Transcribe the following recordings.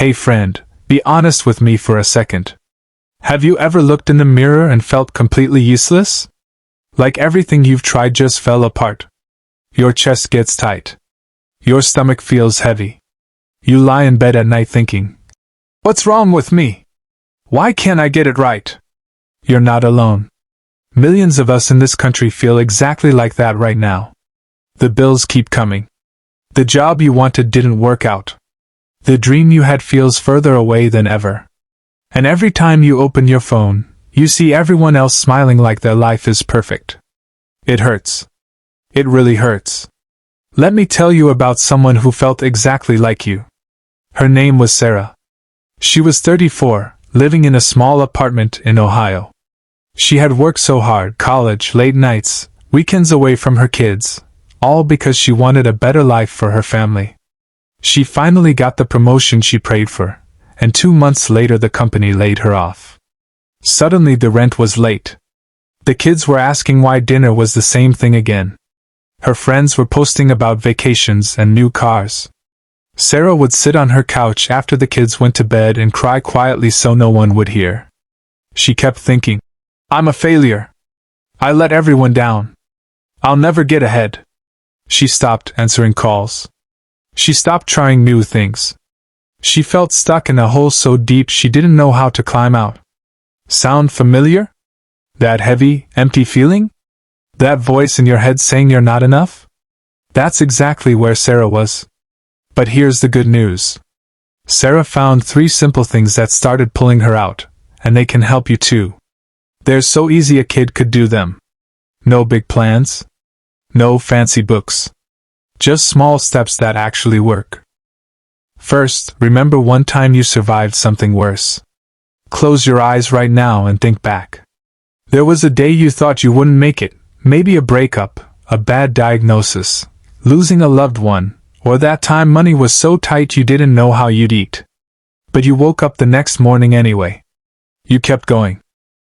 Hey friend, be honest with me for a second. Have you ever looked in the mirror and felt completely useless? Like everything you've tried just fell apart. Your chest gets tight. Your stomach feels heavy. You lie in bed at night thinking, what's wrong with me? Why can't I get it right? You're not alone. Millions of us in this country feel exactly like that right now. The bills keep coming. The job you wanted didn't work out. The dream you had feels further away than ever. And every time you open your phone, you see everyone else smiling like their life is perfect. It hurts. It really hurts. Let me tell you about someone who felt exactly like you. Her name was Sarah. She was 34, living in a small apartment in Ohio. She had worked so hard, college, late nights, weekends away from her kids, all because she wanted a better life for her family. She finally got the promotion she prayed for, and 2 months later the company laid her off. Suddenly the rent was late. The kids were asking why dinner was the same thing again. Her friends were posting about vacations and new cars. Sarah would sit on her couch after the kids went to bed and cry quietly so no one would hear. She kept thinking, I'm a failure. I let everyone down. I'll never get ahead. She stopped answering calls. She stopped trying new things. She felt stuck in a hole so deep she didn't know how to climb out. Sound familiar? That heavy, empty feeling? That voice in your head saying you're not enough? That's exactly where Sarah was. But here's the good news. Sarah found 3 simple things that started pulling her out, and they can help you too. They're so easy a kid could do them. No big plans. No fancy books. Just small steps that actually work. First, remember one time you survived something worse. Close your eyes right now and think back. There was a day you thought you wouldn't make it, maybe a breakup, a bad diagnosis, losing a loved one, or that time money was so tight you didn't know how you'd eat. But you woke up the next morning anyway. You kept going.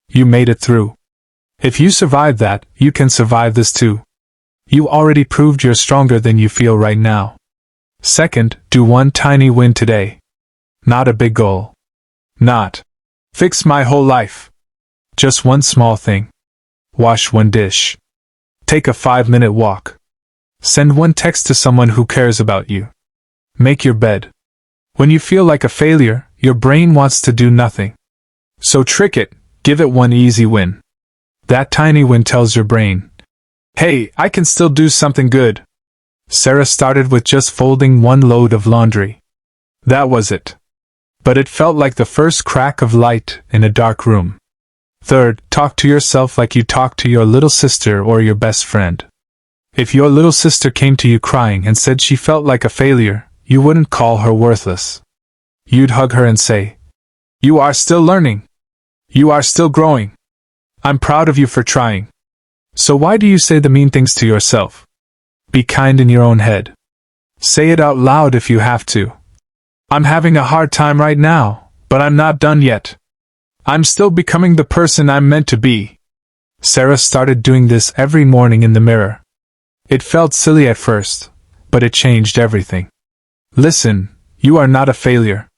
You made it through. If you survived that, you can survive this too. You already proved you're stronger than you feel right now. Second, do one tiny win today. Not a big goal. Not fix my whole life. Just one small thing. Wash one dish. Take a 5-minute walk. Send one text to someone who cares about you. Make your bed. When you feel like a failure, your brain wants to do nothing. So trick it, give it one easy win. That tiny win tells your brain, hey, I can still do something good. Sarah started with just folding one load of laundry. That was it. But it felt like the first crack of light in a dark room. Third, talk to yourself like you talk to your little sister or your best friend. If your little sister came to you crying and said she felt like a failure, you wouldn't call her worthless. You'd hug her and say, you are still learning. You are still growing. I'm proud of you for trying. So why do you say the mean things to yourself? Be kind in your own head. Say it out loud if you have to. I'm having a hard time right now, but I'm not done yet. I'm still becoming the person I'm meant to be. Sarah started doing this every morning in the mirror. It felt silly at first, but it changed everything. Listen, you are not a failure.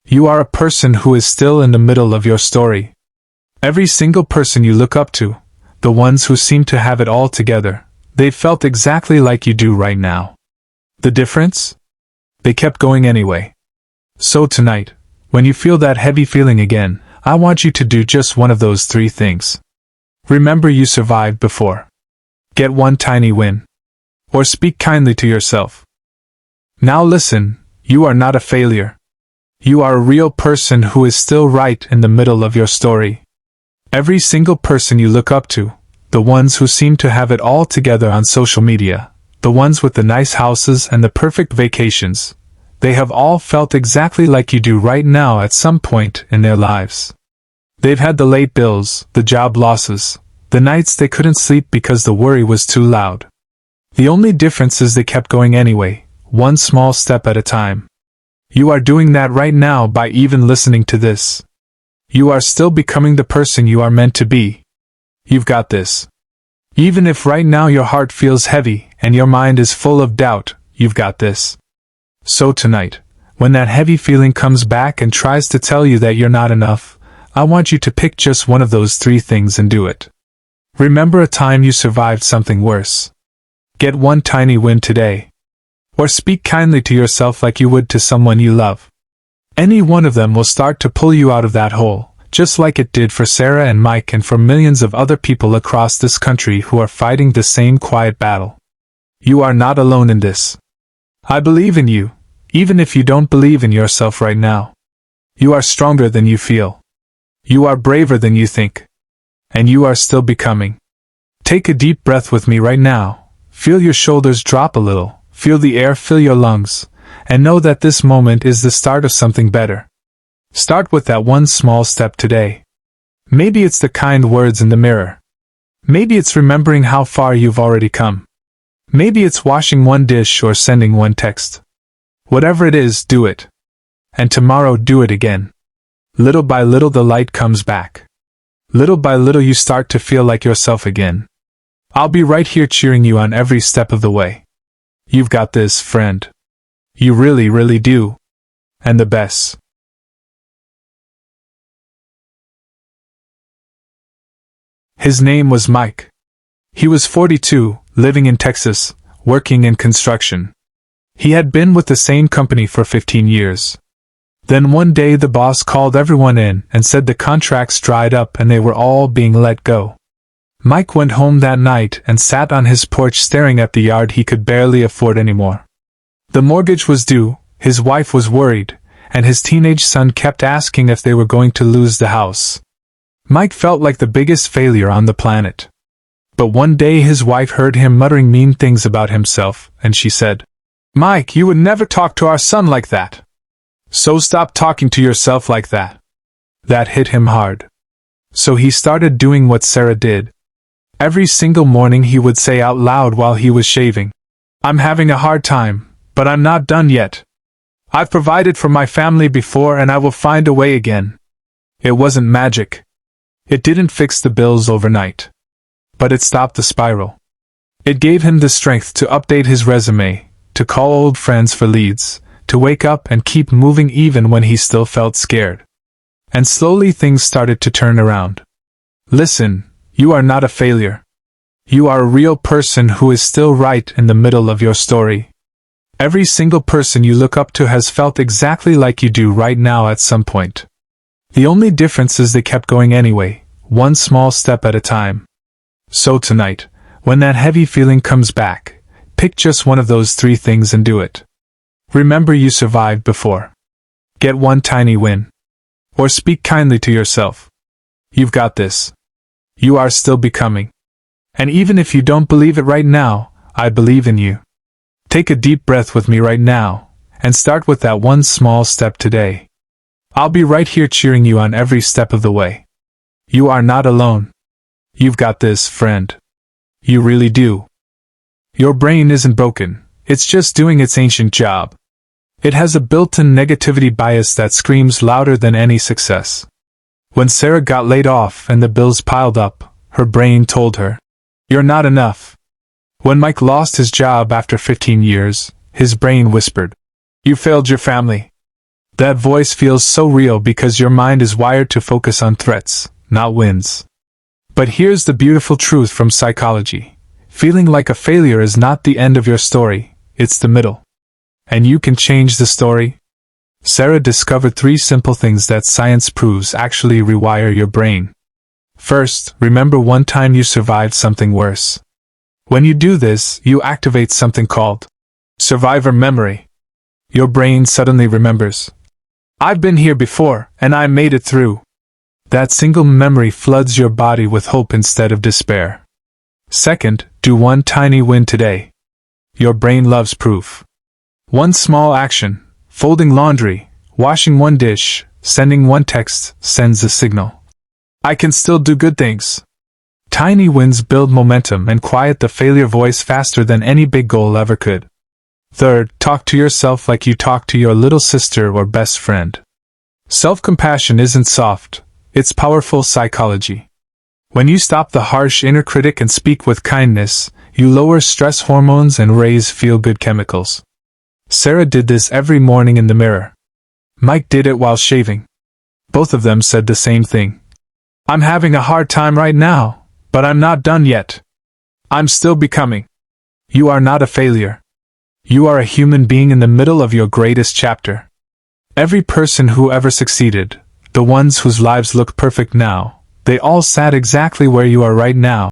You are a person who is still in the middle of your story. Every single person you look up to, the ones who seem to have it all together, they felt exactly like you do right now. The difference? They kept going anyway. So tonight, when you feel that heavy feeling again, I want you to do just one of those 3 things. Remember you survived before. Get one tiny win. Or speak kindly to yourself. Now listen, you are not a failure. You are a real person who is still right in the middle of your story. Every single person you look up to, the ones who seem to have it all together on social media, the ones with the nice houses and the perfect vacations, they have all felt exactly like you do right now at some point in their lives. They've had the late bills, the job losses, the nights they couldn't sleep because the worry was too loud. The only difference is they kept going anyway, one small step at a time. You are doing that right now by even listening to this. You are still becoming the person you are meant to be. You've got this. Even if right now your heart feels heavy and your mind is full of doubt, you've got this. So tonight, when that heavy feeling comes back and tries to tell you that you're not enough, I want you to pick just one of those 3 things and do it. Remember a time you survived something worse. Get one tiny win today. Or speak kindly to yourself like you would to someone you love. Any one of them will start to pull you out of that hole, just like it did for Sarah and Mike and for millions of other people across this country who are fighting the same quiet battle. You are not alone in this. I believe in you, even if you don't believe in yourself right now. You are stronger than you feel. You are braver than you think. And you are still becoming. Take a deep breath with me right now. Feel your shoulders drop a little. Feel the air fill your lungs. And know that this moment is the start of something better. Start with that one small step today. Maybe it's the kind words in the mirror. Maybe it's remembering how far you've already come. Maybe it's washing one dish or sending one text. Whatever it is, do it. And tomorrow do it again. Little by little the light comes back. Little by little you start to feel like yourself again. I'll be right here cheering you on every step of the way. You've got this, friend. You really, really do. And the best. His name was Mike. He was 42, living in Texas, working in construction. He had been with the same company for 15 years. Then one day the boss called everyone in and said the contracts dried up and they were all being let go. Mike went home that night and sat on his porch staring at the yard he could barely afford anymore. The mortgage was due, his wife was worried, and his teenage son kept asking if they were going to lose the house. Mike felt like the biggest failure on the planet. But one day his wife heard him muttering mean things about himself, and she said, "Mike, you would never talk to our son like that. So stop talking to yourself like that." That hit him hard. So he started doing what Sarah did. Every single morning he would say out loud while he was shaving, "I'm having a hard time, but I'm not done yet. I've provided for my family before and I will find a way again." It wasn't magic. It didn't fix the bills overnight. But it stopped the spiral. It gave him the strength to update his resume, to call old friends for leads, to wake up and keep moving even when he still felt scared. And slowly things started to turn around. Listen, you are not a failure. You are a real person who is still right in the middle of your story. Every single person you look up to has felt exactly like you do right now at some point. The only difference is they kept going anyway, one small step at a time. So tonight, when that heavy feeling comes back, pick just one of those 3 things and do it. Remember you survived before. Get one tiny win. Or speak kindly to yourself. You've got this. You are still becoming. And even if you don't believe it right now, I believe in you. Take a deep breath with me right now, and start with that one small step today. I'll be right here cheering you on every step of the way. You are not alone. You've got this, friend. You really do. Your brain isn't broken, it's just doing its ancient job. It has a built-in negativity bias that screams louder than any success. When Sarah got laid off and the bills piled up, her brain told her, "You're not enough." When Mike lost his job after 15 years, his brain whispered, "You failed your family." That voice feels so real because your mind is wired to focus on threats, not wins. But here's the beautiful truth from psychology. Feeling like a failure is not the end of your story, it's the middle. And you can change the story. Sarah discovered 3 simple things that science proves actually rewire your brain. First, remember one time you survived something worse. When you do this, you activate something called survivor memory. Your brain suddenly remembers, "I've been here before, and I made it through." That single memory floods your body with hope instead of despair. Second, do one tiny win today. Your brain loves proof. One small action, folding laundry, washing one dish, sending one text, sends a signal. I can still do good things. Tiny wins build momentum and quiet the failure voice faster than any big goal ever could. Third, talk to yourself like you talk to your little sister or best friend. Self-compassion isn't soft, it's powerful psychology. When you stop the harsh inner critic and speak with kindness, you lower stress hormones and raise feel-good chemicals. Sarah did this every morning in the mirror. Mike did it while shaving. Both of them said the same thing. I'm having a hard time right now, but I'm not done yet. I'm still becoming. You are not a failure. You are a human being in the middle of your greatest chapter. Every person who ever succeeded, the ones whose lives look perfect now, they all sat exactly where you are right now,